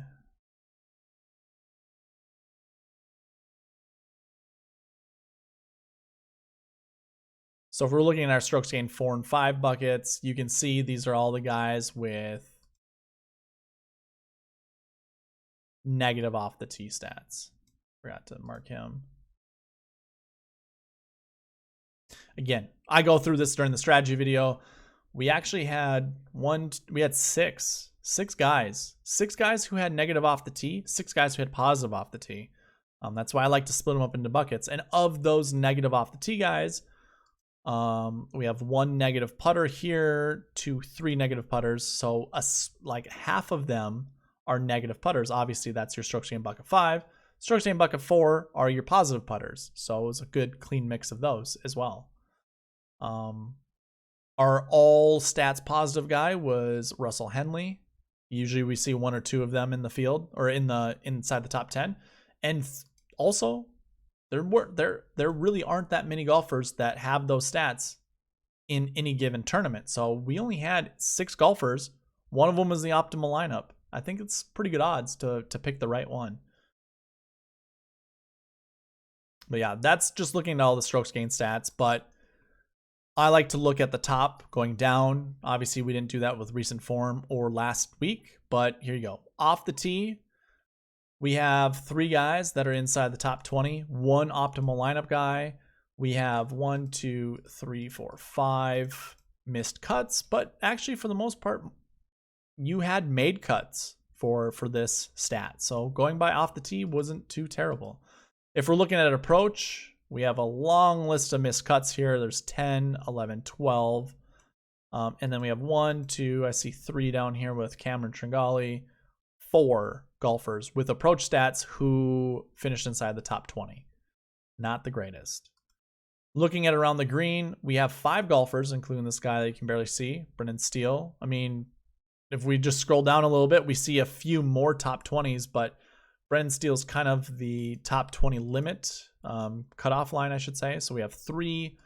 So if we're looking at our strokes gained 4 and 5 buckets, you can see these are all the guys with negative off the tee stats. Forgot to mark him. Again, I go through this during the strategy video. We actually had 6 guys who had negative off the tee, 6 guys who had positive off the tee. That's why I like to split them up into buckets. And of those negative off the tee guys, we have 1 negative putter here, 2, 3 negative putters. So half of them are negative putters. Obviously, that's your strokes gained bucket 5. Strokes gained bucket 4 are your positive putters. So it was a good clean mix of those as well. Our all stats positive guy was Russell Henley. Usually we see 1 or 2 of them in the field or inside the top 10. And also, there really aren't that many golfers that have those stats in any given tournament. So we only had 6 golfers. One of them was the optimal lineup. I think it's pretty good odds to pick the right one. But yeah, that's just looking at all the strokes gained stats. But I like to look at the top going down. Obviously, we didn't do that with recent form or last week, but here you go. Off the tee, we have 3 guys that are inside the top 20, 1 optimal lineup guy. We have 1, 2, 3, 4, 5 missed cuts, but actually for the most part, you had made cuts for this stat. So going by off the tee wasn't too terrible. If we're looking at an approach, we have a long list of missed cuts here. There's 10, 11, 12. And then we have 1, 2, I see 3 down here with Cameron Tringali, 4 golfers with approach stats who finished inside the top 20. Not the greatest. Looking at around the green, we have 5 golfers, including this guy that you can barely see, Brendan Steele. I mean, if we just scroll down a little bit, we see a few more top 20s, but Brendan Steele's kind of the top 20 limit, cutoff line, I should say. So we have 3,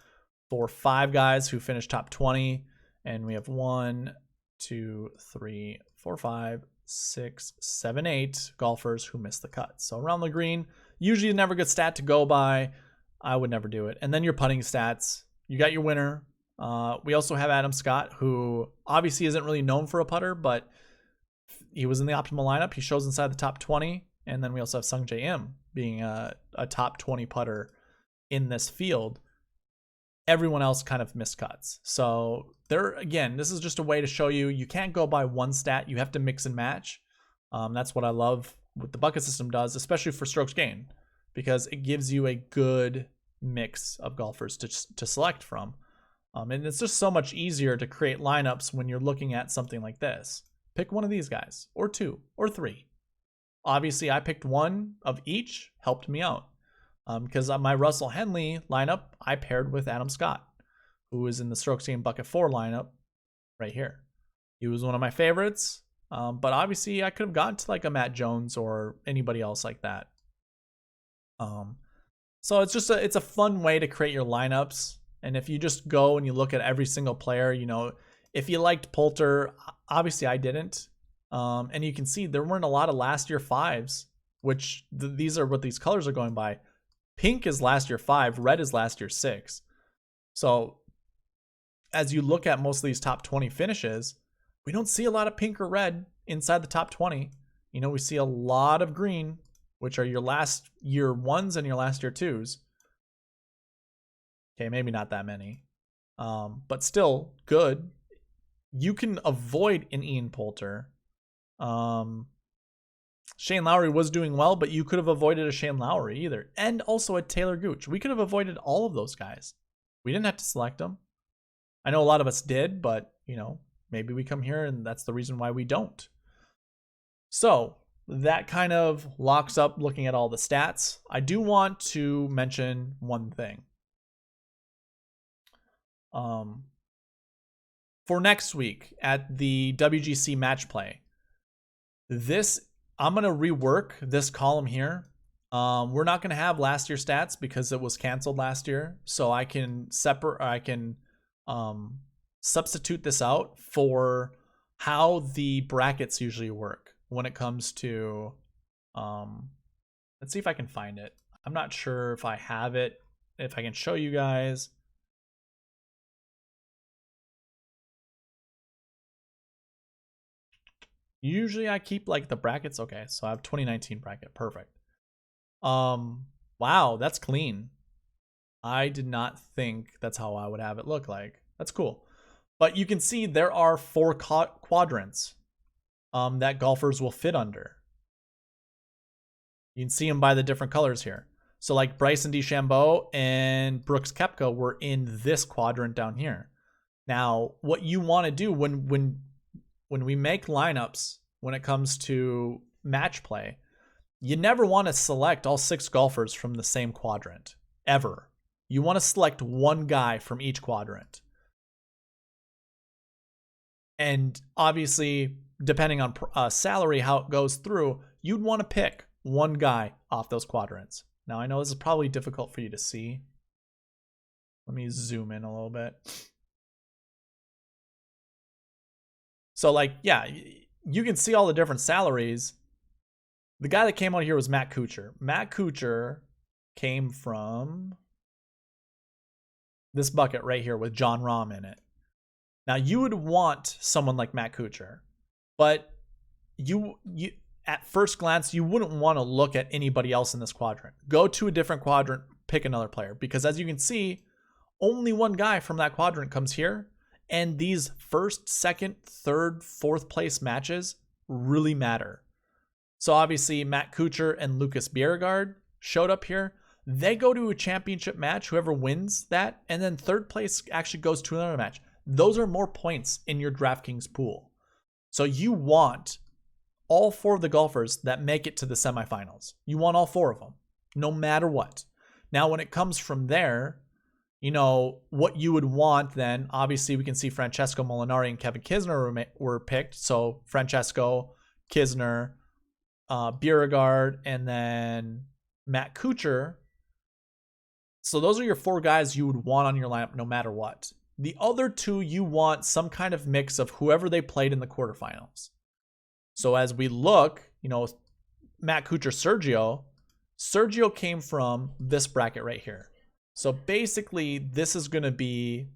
4, 5 guys who finished top 20, and we have 1, 2, 3, 4, 5, 6, 7, 8 golfers who missed the cut. So around the green, usually a never good stat to go by. I would never do it. And then your putting stats. You got your winner. We also have Adam Scott, who obviously isn't really known for a putter, but he was in the optimal lineup. He shows inside the top 20. And then we also have Sung Jae Im being a top 20 putter in this field. Everyone else kind of missed cuts. So there, again, this is just a way to show you can't go by one stat. You have to mix and match. That's what I love what the bucket system does, especially for strokes gained, because it gives you a good mix of golfers to select from. And it's just so much easier to create lineups when you're looking at something like this. Pick one of these guys, or 2, or 3. Obviously, I picked 1 of each, helped me out. Because on my Russell Henley lineup, I paired with Adam Scott, who is in the strokes gained bucket 4 lineup right here. He was one of my favorites, but obviously I could have gotten to like a Matt Jones or anybody else like that. So it's just it's a fun way to create your lineups. And if you just go and you look at every single player, if you liked Poulter, obviously I didn't. And you can see there weren't a lot of last year 5s, which these are what these colors are going by. Pink is last year 5, red is last year 6. So as you look at most of these top 20 finishes, we don't see a lot of pink or red inside the top 20. We see a lot of green, which are your last year 1s and your last year 2s. Okay, maybe not that many, but still good. You can avoid an Ian Poulter. Shane Lowry was doing well, but you could have avoided a Shane Lowry either. And also a Taylor Gooch. We could have avoided all of those guys. We didn't have to select them. I know a lot of us did, but, maybe we come here and that's the reason why we don't. So that kind of locks up looking at all the stats. I do want to mention one thing. For next week at the WGC match play, I'm going to rework this column here. We're not going to have last year's stats because it was canceled last year. So I can substitute this out for how the brackets usually work when it comes to, let's see if I can find it. I'm not sure if I have it, if I can show you guys. Usually I keep like the brackets. Okay, so I have 2019 bracket. Perfect. Wow, that's clean. I did not think that's how I would have it look like. That's cool. But you can see there are 4 quadrants that golfers will fit under. You can see them by the different colors here. So like Bryson DeChambeau and Brooks Koepka were in this quadrant down here. Now, what you want to do when we make lineups, when it comes to match play, you never want to select all 6 golfers from the same quadrant, ever. You want to select one guy from each quadrant. And obviously, depending on salary, how it goes through, you'd want to pick one guy off those quadrants. Now, I know this is probably difficult for you to see. Let me zoom in a little bit. So, like, yeah, you can see all the different salaries. The guy that came out here was Matt Kuchar. Matt Kuchar came from this bucket right here with John Rahm in it. Now, you would want someone like Matt Kuchar, but you at first glance, you wouldn't want to look at anybody else in this quadrant. Go to a different quadrant, pick another player, because as you can see, only one guy from that quadrant comes here, and these first, second, third, fourth place matches really matter. So obviously, Matt Kuchar and Lucas Bjerregaard showed up here. They go to a championship match, whoever wins that, and then third place actually goes to another match. Those are more points in your DraftKings pool. So you want all 4 of the golfers that make it to the semifinals. You want all 4 of them, no matter what. Now, when it comes from there, you know, what you would want then, obviously we can see Francesco Molinari and Kevin Kisner were picked. So Francesco, Kisner, Bjerregaard, and then Matt Kuchar. So those are your 4 guys you would want on your lineup no matter what. The other 2, you want some kind of mix of whoever they played in the quarterfinals. So as we look, you know, Matt Kuchar, Sergio came from this bracket right here. So basically, this is going to be,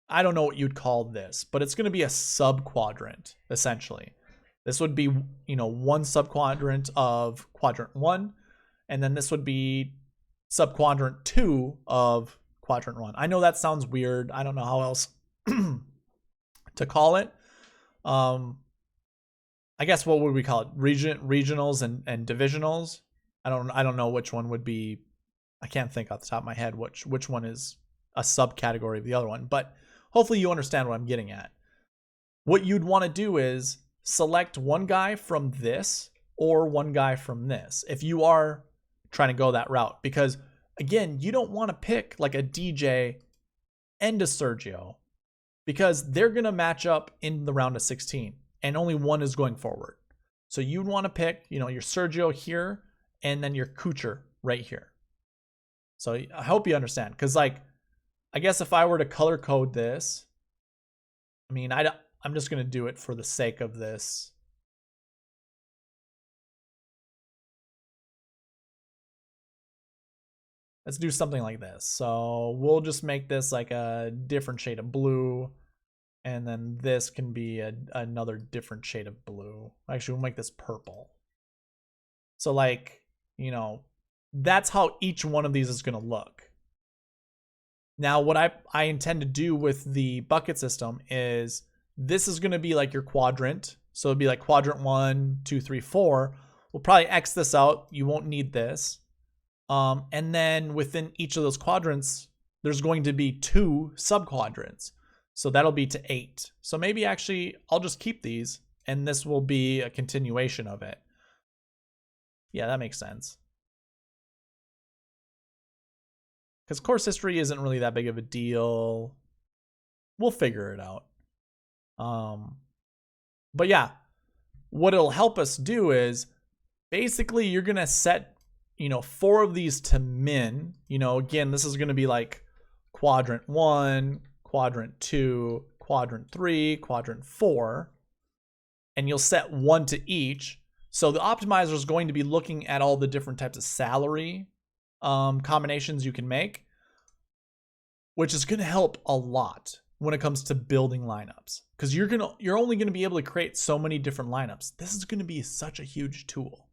I don't know what you'd call this, but it's going to be a sub-quadrant, essentially. This would be, you know, one sub-quadrant of quadrant 1, and then this would be sub-quadrant 2 of quadrant 1. I know that sounds weird. I don't know how else to call it. I guess what would we call it? Regionals and divisionals. I don't know which one would be. I can't think off the top of my head which one is a subcategory of the other one, but hopefully you understand what I'm getting at. What you'd want to do is select one guy from this or one guy from this if you are trying to go that route, because again, you don't want to pick like a DJ and a Sergio because they're going to match up in the round of 16 and only one is going forward. So you'd want to pick, you know, your Sergio here and then your Kuchar right here. So I hope you understand, because like, I guess if I were to color code this, I mean, I'm just going to do it for the sake of this. Let's do something like this. So we'll just make this like a different shade of blue. And then this can be another different shade of blue. Actually, we'll make this purple. So like, you know, that's how each one of these is going to look. Now, what I intend to do with the bucket system is this is going to be like your quadrant. So it'd be like quadrant 1, 2, 3, 4. We'll probably X this out. You won't need this. And then within each of those quadrants, there's going to be 2 subquadrants. So that'll be to 8. So maybe actually I'll just keep these and this will be a continuation of it. Yeah, that makes sense. Because course history isn't really that big of a deal. We'll figure it out. But yeah, what it'll help us do is basically you're going to set, you know, 4 of these to min. You know, again, this is going to be like quadrant 1, quadrant 2, quadrant 3, quadrant 4. And you'll set 1 to each. So the optimizer is going to be looking at all the different types of salary combinations you can make, which is going to help a lot when it comes to building lineups, because you're only going to be able to create so many different lineups. This is going to be such a huge tool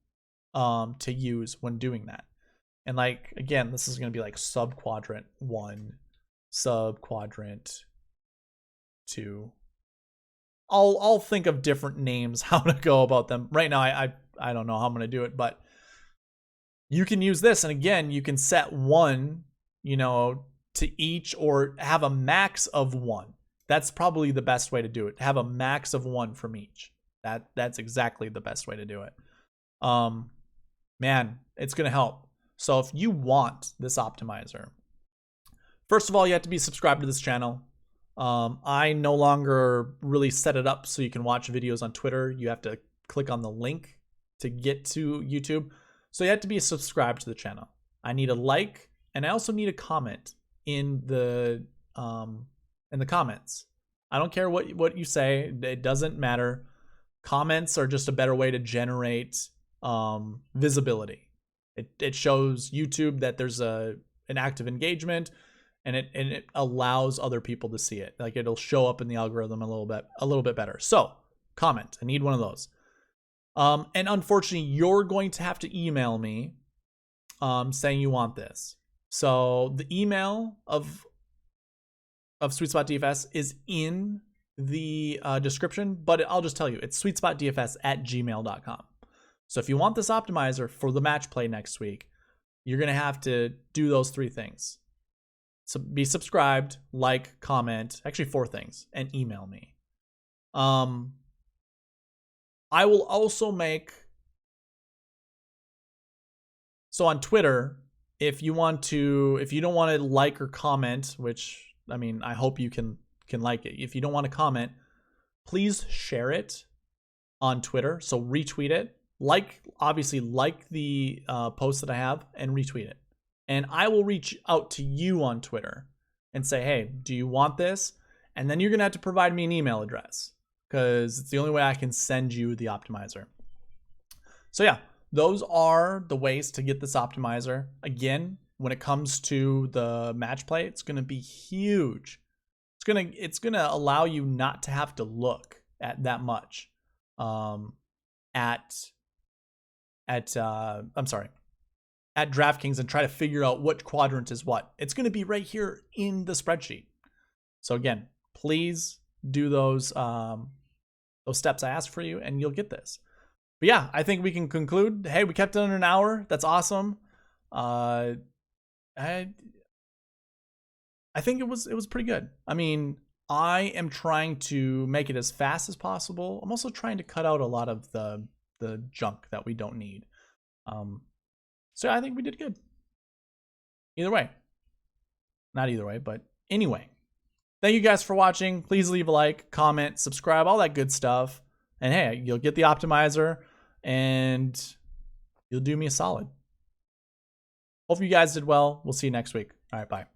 to use when doing that. And like, again, this is going to be like subquadrant 1, subquadrant 2. I'll think of different names how to go about them. Right now I don't know how I'm going to do it, but you can use this, and again, you can set 1, you know, to each, or have a max of 1. That's probably the best way to do it. Have a max of 1 from each. That's exactly the best way to do it. Man, it's going to help. So if you want this optimizer, first of all, you have to be subscribed to this channel. I no longer really set it up so you can watch videos on Twitter. You have to click on the link to get to YouTube. So you have to be subscribed to the channel. I need a like, and I also need a comment in the comments. I don't care what you say. It doesn't matter. Comments are just a better way to generate visibility. It shows YouTube that there's an active engagement, and it allows other people to see it. Like, it'll show up in the algorithm a little bit better. So comment. I need one of those. And unfortunately, you're going to have to email me saying you want this. So the email of SweetSpotDFS is in the description, but I'll just tell you, it's SweetSpotDFS@gmail.com. So if you want this optimizer for the match play next week, you're going to have to do those 3 things. So be subscribed, like, comment, actually 4 things, and email me. I will also make, so on Twitter, if you don't want to like or comment, which, I mean, I hope you can like it. If you don't want to comment, please share it on Twitter. So retweet it. Obviously like the post that I have, and retweet it. And I will reach out to you on Twitter and say, hey, do you want this? And then you're going to have to provide me an email address, because it's the only way I can send you the optimizer. So yeah, those are the ways to get this optimizer. Again, when it comes to the match play, it's going to be huge. It's gonna allow you not to have to look at that much at DraftKings and try to figure out what quadrant is what. It's going to be right here in the spreadsheet. So again, please do those steps I asked for you, and you'll get this. But yeah, I think we can conclude. Hey, we kept it under an hour. That's awesome. I think it was pretty good. I mean, I am trying to make it as fast as possible. I'm also trying to cut out a lot of the junk that we don't need. So I think we did good. Either way. Not either way, but anyway. Thank you guys for watching. Please leave a like, comment, subscribe, all that good stuff. And hey, you'll get the optimizer, and you'll do me a solid. Hope you guys did well. We'll see you next week. All right, bye.